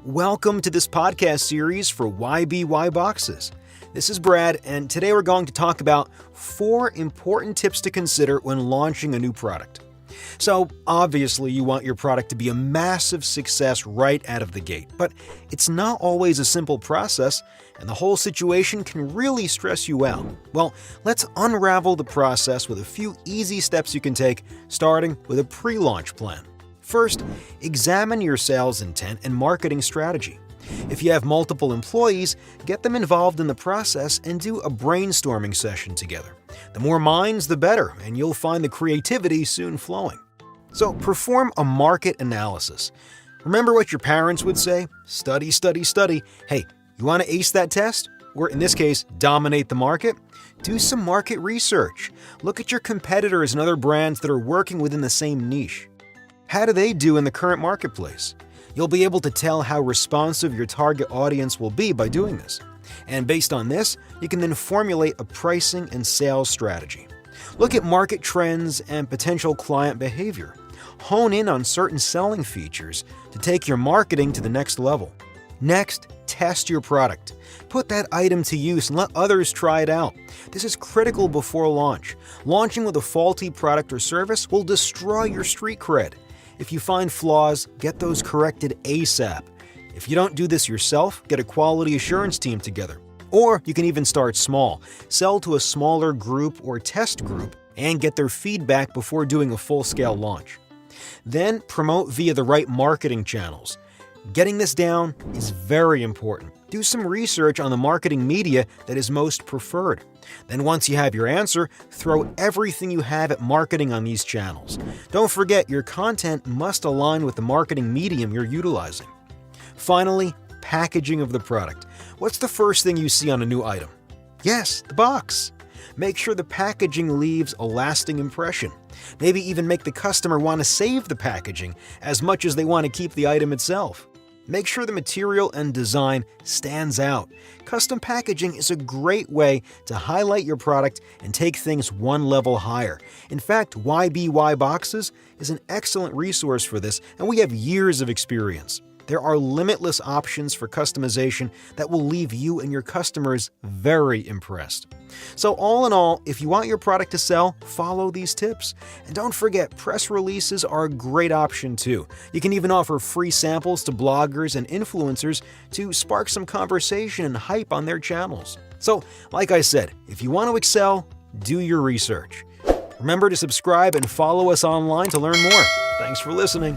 Welcome to this podcast series for YBY Boxes. This is Brad, and today we're going to talk about 4 important tips to consider when launching a new product. So, obviously, you want your product to be a massive success right out of the gate, but it's not always a simple process, and the whole situation can really stress you out. Well, let's unravel the process with a few easy steps you can take, starting with a pre-launch plan. First, examine your sales intent and marketing strategy. If you have multiple employees, get them involved in the process and do a brainstorming session together. The more minds, the better, and you'll find the creativity soon flowing. So, perform a market analysis. Remember what your parents would say? Study, study, study. Hey, you want to ace that test? Or in this case, dominate the market? Do some market research. Look at your competitors and other brands that are working within the same niche. How do they do in the current marketplace? You'll be able to tell how responsive your target audience will be by doing this. And based on this, you can then formulate a pricing and sales strategy. Look at market trends and potential client behavior. Hone in on certain selling features to take your marketing to the next level. Next, test your product. Put that item to use and let others try it out. This is critical before launch. Launching with a faulty product or service will destroy your street cred. If you find flaws, get those corrected ASAP. If you don't do this yourself, get a quality assurance team together. Or you can even start small. Sell to a smaller group or test group and get their feedback before doing a full-scale launch. Then promote via the right marketing channels. Getting this down is very important. Do some research on the marketing media that is most preferred. Then once you have your answer, throw everything you have at marketing on these channels. Don't forget, your content must align with the marketing medium you're utilizing. Finally, packaging of the product. What's the first thing you see on a new item? Yes, the box. Make sure the packaging leaves a lasting impression. Maybe even make the customer want to save the packaging as much as they want to keep the item itself. Make sure the material and design stands out. Custom packaging is a great way to highlight your product and take things one level higher. In fact, YBY Boxes is an excellent resource for this, and we have years of experience. There are limitless options for customization that will leave you and your customers very impressed. So all in all, if you want your product to sell, follow these tips. And don't forget, press releases are a great option too. You can even offer free samples to bloggers and influencers to spark some conversation and hype on their channels. So, like I said, if you want to excel, do your research. Remember to subscribe and follow us online to learn more. Thanks for listening.